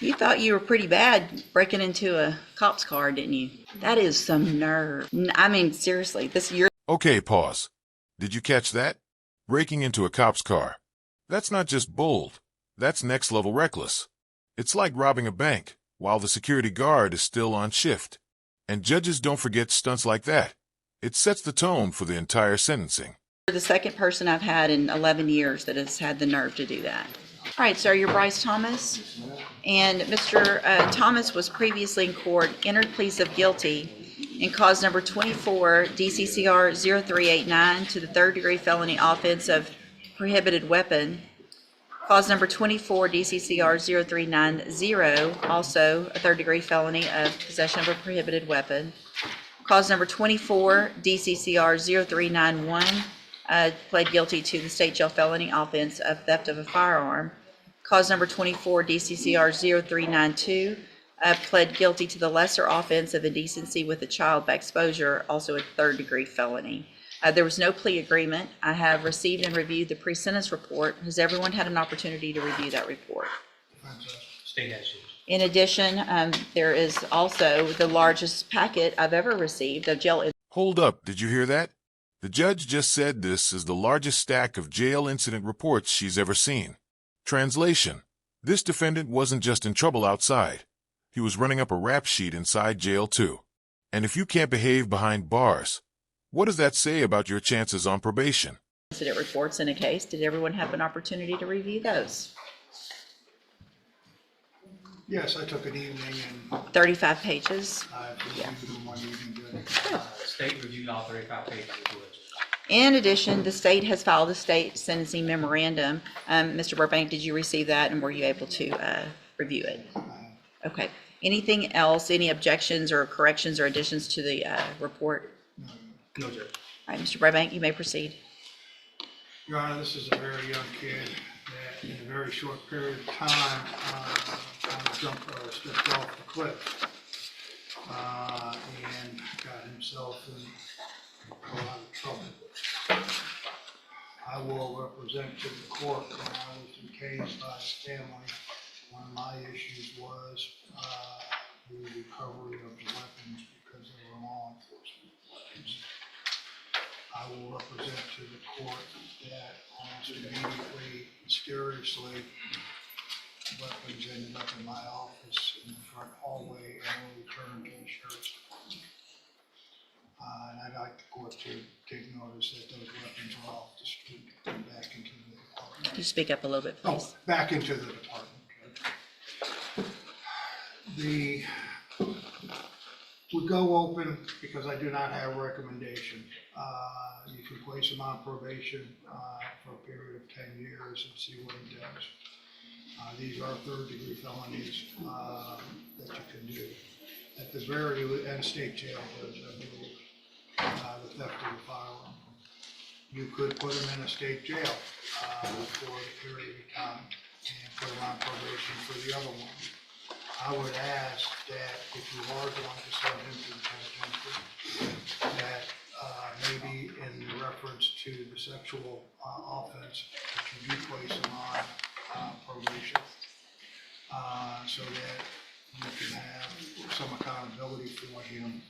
You thought you were pretty bad breaking into a cop's car, didn't you? That is some nerve. I mean, seriously, this you're. Okay, pause. Did you catch that? Breaking into a cop's car. That's not just bold. That's next level reckless. It's like robbing a bank while the security guard is still on shift. And judges don't forget stunts like that. It sets the tone for the entire sentencing. You're the second person I've had in 11 years that has had the nerve to do that. All right, sir, you're Bryce Thomas. And Mr. Thomas was previously in court, entered pleas of guilty in cause number 24, DCCR 0389 to the third-degree felony offense of prohibited weapon. Cause number 24, DCCR 0390, also a third-degree felony of possession of a prohibited weapon. Cause number 24, DCCR 0391, pled guilty to the state jail felony offense of theft of a firearm. Cause number 24, DCCR 0392, pled guilty to the lesser offense of indecency with a child by exposure, also a third-degree felony. There was no plea agreement. I have received and reviewed the pre-sentence report. Has everyone had an opportunity to review that report? State has. In addition, there is also the largest packet I've ever received of jail. Hold up, did you hear that? The judge just said this is the largest stack of jail incident reports she's ever seen. Translation: this defendant wasn't just in trouble outside. He was running up a rap sheet inside jail too. And if you can't behave behind bars, what does that say about your chances on probation? Incident reports in a case. Did everyone have an opportunity to review those? Yes, I took an evening and 35 pages. I reviewed them one evening. State reviewed all 35 pages of it. In addition, the state has filed a state sentencing memorandum. Mr. Burbank, did you receive that and were you able to review it? Okay. Anything else, any objections or corrections or additions to the report? No, sir. All right, Mr. Burbank, you may proceed. Your Honor, this is a very young kid that in a very short period of time kind of jumped or stepped off the cliff and got himself in a lot of trouble. I will represent to the court when I was encased by his family. One of my issues was the recovery of the weapons because they were law enforcement weapons. I will represent to the court that almost immediately, mysteriously, weapons ended up in my office in the front hallway and were returned to the sheriff's department. And I'd like the court to take notice that those weapons are off the street and back into the department. Could you speak up a little bit, please? Oh, back into the department. The would go open because I do not have a recommendation. You can place him on probation for a period of 10 years and see what he does. These are third-degree felonies that you can do. At the very end, state jail does, I believe, the theft of the firearm. You could put him in a state jail for a period of time and put him on probation for the other one. I would ask that if you are going to send him to the penitentiary, that maybe in reference to the sexual offense, that you do place him on probation, so that you can have some accountability for him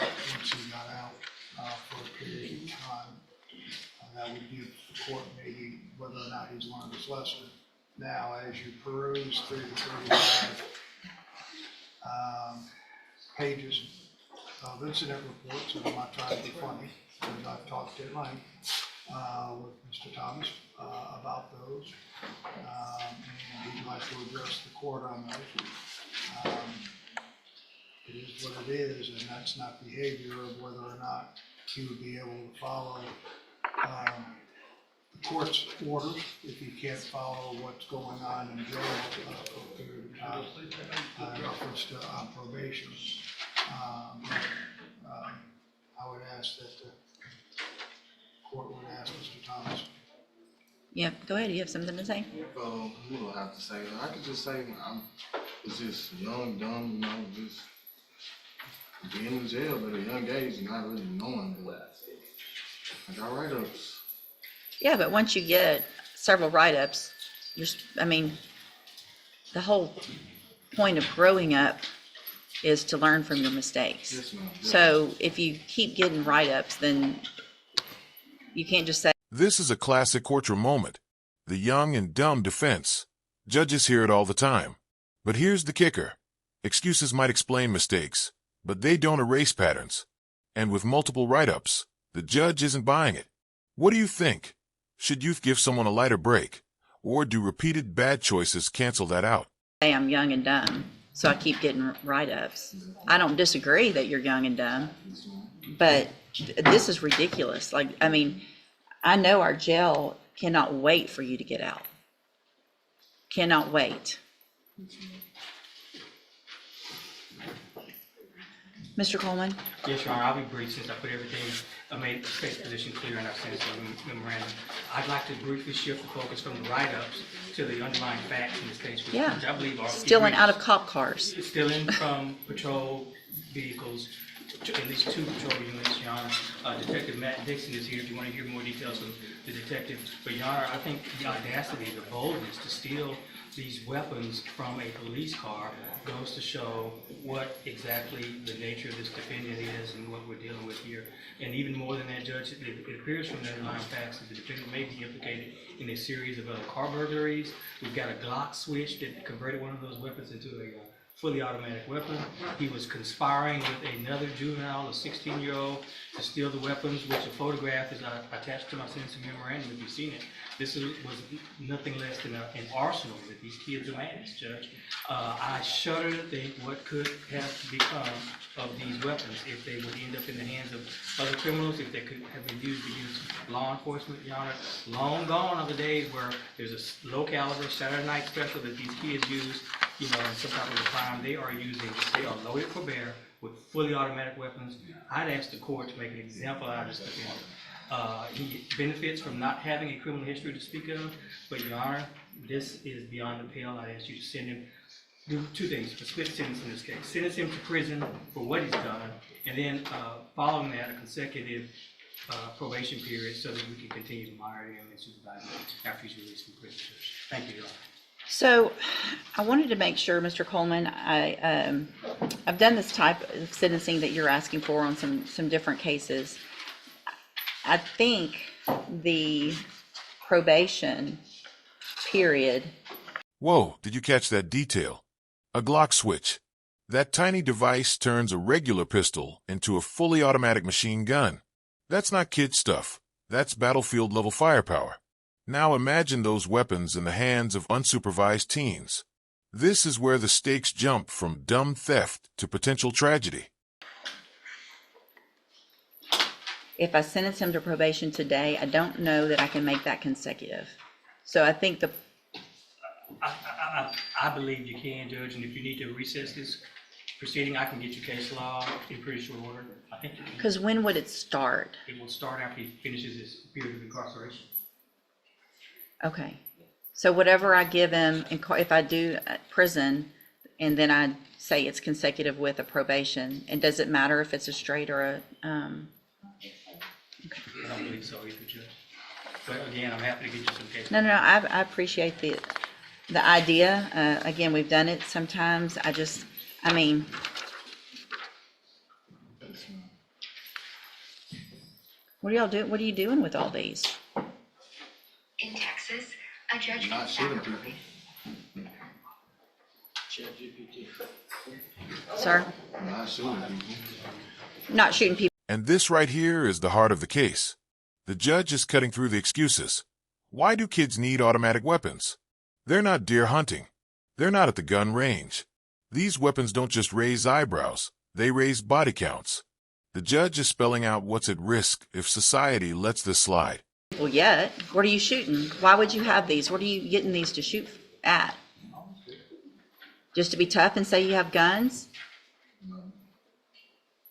once he got out for a period of time. That would give the court maybe whether or not he's learned his lesson. Now, as you peruse through the 35 pages of incident reports, and I'm not trying to be funny, because I've talked at length with Mr. Thomas about those, and he'd like to address the court on those. It is what it is, and that's not behavior of whether or not he would be able to follow the court's orders if he can't follow what's going on in jail for a period of time in reference to probation. I would ask that the court would ask Mr. Thomas. Yeah, go ahead. You have something to say? You don't have to say it. I could just say it's just young, dumb, just being in jail at a young age and not really knowing what. I got write-ups. Yeah, but once you get several write-ups, the whole point of growing up is to learn from your mistakes. Yes, ma'am. So if you keep getting write-ups, then you can't just say, This is a classic courtroom moment. The young and dumb defense. Judges hear it all the time. But here's the kicker. Excuses might explain mistakes, but they don't erase patterns. And with multiple write-ups, the judge isn't buying it. What do you think? Should youth give someone a lighter break? Or do repeated bad choices cancel that out? hey, I'm young and dumb, so I keep getting write-ups. I don't disagree that you're young and dumb, but this is ridiculous. Like, I mean, I know our jail cannot wait for you to get out. Cannot wait. Mr. Coleman? Yes, Your Honor, I'll be brief since I put everything, I made the state's position clear and I've sent it to the memorandum. I'd like to briefly shift the focus from the write-ups to the underlying facts in the state's, which I believe are. Still in out of cop cars. Still in from patrol vehicles, at least 2 patrol units, Your Honor. Detective Matt Dixon is here if you want to hear more details of the detective. But Your Honor, I think the audacity, the boldness to steal these weapons from a police car goes to show what exactly the nature of this defendant is and what we're dealing with here. And even more than that, Judge, it appears from the underlying facts that the defendant may be implicated in a series of other car burglaries. We've got a Glock switch that converted one of those weapons into a fully automatic weapon. He was conspiring with another juvenile, a 16-year-old, to steal the weapons, which a photograph is attached to my sentencing memorandum if you've seen it. This was nothing less than an arsenal that these kids amassed, Judge. I shudder to think what could have become of these weapons if they would end up in the hands of other criminals, if they could have been used against law enforcement, Your Honor. Long gone are the days where there's a low caliber Saturday night special that these kids use, you know, in some type of a crime. They are loaded for bear with fully automatic weapons. I'd ask the court to make an example out of this defendant. He benefits from not having a criminal history to speak of, but Your Honor, this is beyond the pale. I'd ask you to send him, do 2 things, a split sentence in this case. Sentence him to prison for what he's done, and then following that, a consecutive probation period so that we can continue to monitor him and supervise him after he's released from prison. Thank you, Your Honor. So I wanted to make sure, Mr. Coleman, I've done this type of sentencing that you're asking for on some different cases. I think the probation period. Whoa, did you catch that detail? A Glock switch. That tiny device turns a regular pistol into a fully automatic machine gun. That's not kid stuff. That's battlefield-level firepower. Now imagine those weapons in the hands of unsupervised teens. This is where the stakes jump from dumb theft to potential tragedy. If I sentence him to probation today, I don't know that I can make that consecutive. So I think I believe you can, Judge, and if you need to recess this proceeding, I can get you case law in pretty short order. I think you can. because when would it start? It will start after he finishes his period of incarceration. Okay. So whatever I give him, if I do prison, and then I say it's consecutive with a probation, and does it matter if it's a straight or a, I don't believe so either, Judge. But again, I'm happy to get you some case. No, I appreciate the idea. Again, we've done it sometimes. I mean, what are y'all doing? What are you doing with all these? In Texas, a judge Not can shooting found people. Sir? Not shooting people. Not shooting people. And this right here is the heart of the case. The judge is cutting through the excuses. Why do kids need automatic weapons? They're not deer hunting. They're not at the gun range. These weapons don't just raise eyebrows. They raise body counts. The judge is spelling out what's at risk if society lets this slide. Well, yet, what are you shooting? Why would you have these? What are you getting these to shoot at? Just to be tough and say you have guns?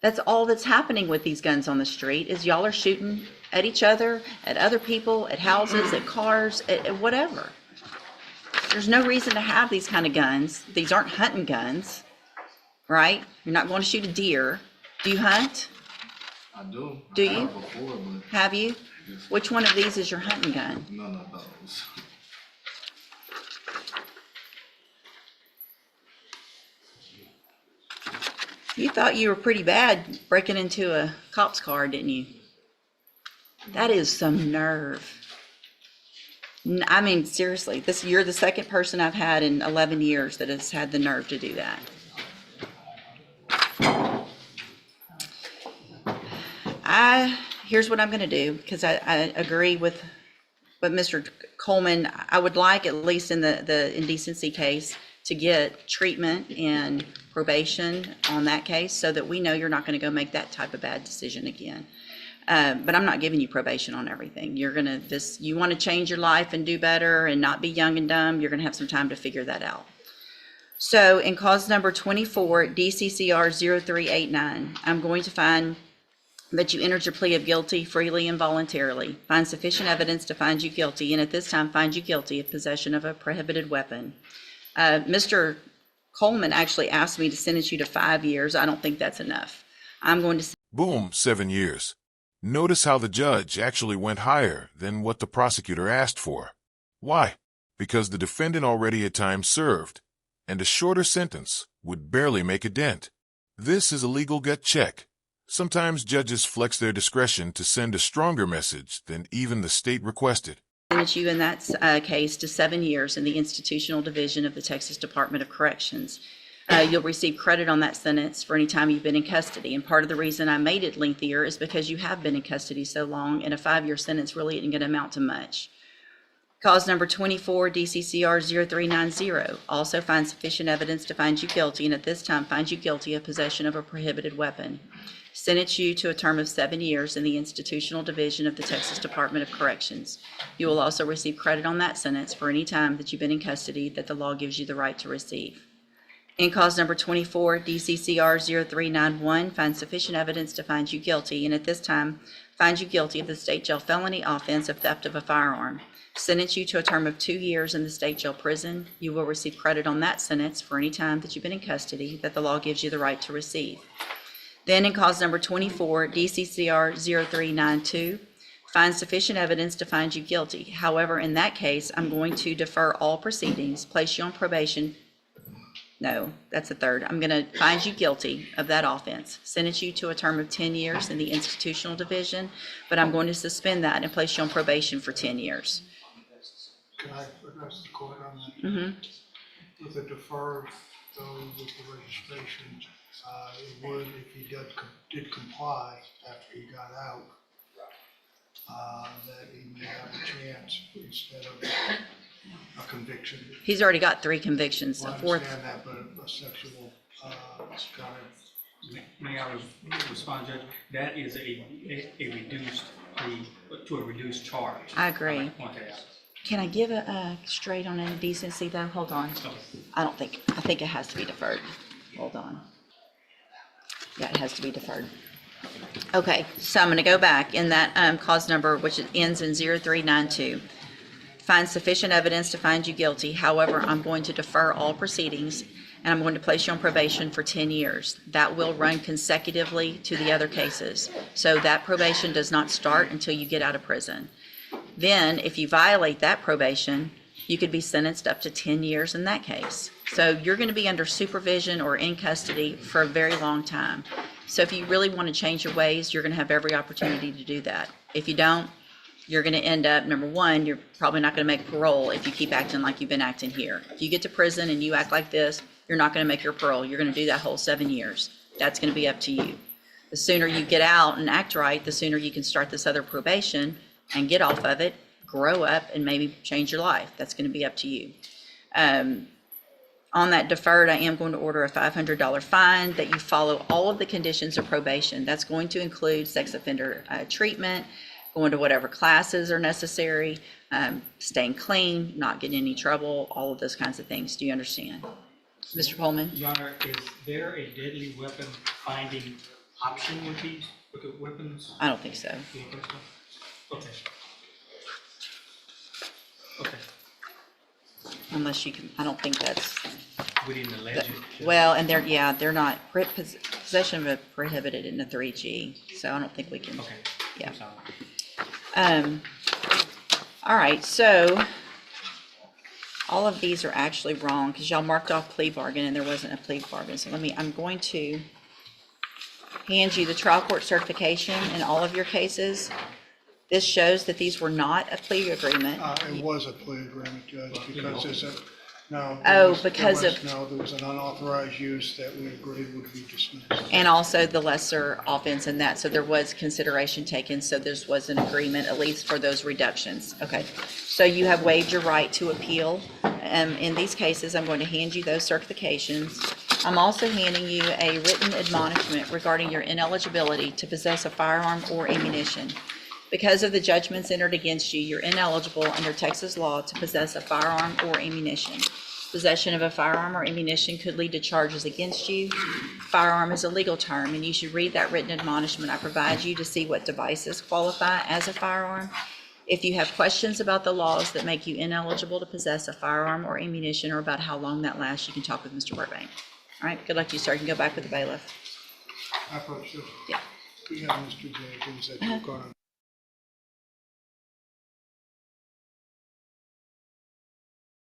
That's all that's happening with these guns on the street is y'all are shooting at each other, at other people, at houses, at cars, at whatever. There's no reason to have these kind of guns. These aren't hunting guns, right? You're not going to shoot a deer. Do you hunt? I do. Do I you? have before, but Have you? yes, Which one of these is your hunting gun? none of those. You thought you were pretty bad breaking into a cop's car, didn't you? That is some nerve. I mean, seriously, you're the second person I've had in 11 years that has had the nerve to do that. Here's what I'm going to do, because I agree with Mr. Coleman. I would like, at least in the indecency case, to get treatment and probation on that case so that we know you're not going to go make that type of bad decision again. But I'm not giving you probation on everything. You're going to you want to change your life and do better and not be young and dumb, you're going to have some time to figure that out. So in cause number 24, DCCR 0389, I'm going to find that you entered your plea of guilty freely and voluntarily, find sufficient evidence to find you guilty, and at this time find you guilty of possession of a prohibited weapon. Mr. Coleman actually asked me to sentence you to 5 years. I don't think that's enough. I'm going to... Boom, 7 years. Notice how the judge actually went higher than what the prosecutor asked for. Why? Because the defendant already had time served, and a shorter sentence would barely make a dent. This is a legal gut check. Sometimes judges flex their discretion to send a stronger message than even the state requested. Sentence you in that case to 7 years in the institutional division of the Texas Department of Corrections. You'll receive credit on that sentence for any time you've been in custody. And part of the reason I made it lengthier is because you have been in custody so long, and a 5-year sentence really isn't going to amount to much. Cause number 24, DCCR 0390, also find sufficient evidence to find you guilty, and at this time find you guilty of possession of a prohibited weapon. Sentence you to a term of 7 years in the institutional division of the Texas Department of Corrections. You will also receive credit on that sentence for any time that you've been in custody that the law gives you the right to receive. In cause number 24, DCCR 0391, find sufficient evidence to find you guilty, and at this time find you guilty of the state jail felony offense of theft of a firearm. Sentence you to a term of 2 years in the state jail prison. You will receive credit on that sentence for any time that you've been in custody that the law gives you the right to receive. Then in cause number 24, DCCR 0392, find sufficient evidence to find you guilty. However, in that case, I'm going to defer all proceedings, place you on probation. No, that's the third. I'm going to find you guilty of that offense, sentence you to a term of 10 years in the institutional division, but I'm going to suspend that and place you on probation for 10 years. Can I address the court on that? Mm-hmm. With a deferred, though, with the registration, it would, if he did comply after he got out, that he may have a chance instead of a conviction. He's already got 3 convictions. Well, I understand that, but a sexual kind of. May I respond, Judge? That is a reduced plea to a reduced charge. I agree. I want to ask. Can I give a straight on indecency though? Hold on. I think it has to be deferred. Hold on. Yeah, it has to be deferred. Okay, so I'm going to go back in that cause number, which ends in 0392. Find sufficient evidence to find you guilty. However, I'm going to defer all proceedings, and I'm going to place you on probation for 10 years. That will run consecutively to the other cases. So that probation does not start until you get out of prison. Then, if you violate that probation, you could be sentenced up to 10 years in that case. So you're going to be under supervision or in custody for a very long time. So if you really want to change your ways, you're going to have every opportunity to do that. If you don't, you're going to end up, number one, you're probably not going to make parole if you keep acting like you've been acting here. If you get to prison and you act like this, you're not going to make your parole. You're going to do that whole 7 years. That's going to be up to you. The sooner you get out and act right, the sooner you can start this other probation and get off of it, grow up, and maybe change your life. That's going to be up to you. On that deferred, I am going to order a $500 fine that you follow all of the conditions of probation. That's going to include sex offender treatment, going to whatever classes are necessary, staying clean, not getting in any trouble, all of those kinds of things. Do you understand? Mr. Coleman? Your Honor, is there a deadly weapon finding option with these weapons? I don't think so. You don't think so? Okay. Okay. Unless you can, I don't think that's, We didn't allege it. well, and they're not, possession of a prohibited in the 3G, so I don't think we can. Okay. Yeah. I'm sorry. All right, so all of these are actually wrong because y'all marked off plea bargain and there wasn't a plea bargain. So I'm going to hand you the trial court certification in all of your cases. This shows that these were not a plea agreement. It was a plea agreement, Judge, because there's a, no. Oh, because of- No, there was an unauthorized use that we agreed would be dismissed. And also the lesser offense in that, so there was consideration taken, so this was an agreement, at least for those reductions. Okay, so you have waived your right to appeal. In these cases, I'm going to hand you those certifications. I'm also handing you a written admonishment regarding your ineligibility to possess a firearm or ammunition. Because of the judgments entered against you, you're ineligible under Texas law to possess a firearm or ammunition. Possession of a firearm or ammunition could lead to charges against you. Firearm is a legal term, and you should read that written admonishment I provide you to see what devices qualify as a firearm. If you have questions about the laws that make you ineligible to possess a firearm or ammunition, or about how long that lasts, you can talk with Mr. Burbank. All right, good luck to you, sir. You can go back with the bailiff. I approached you. Yeah. We have Mr. Jenkins that you're gonna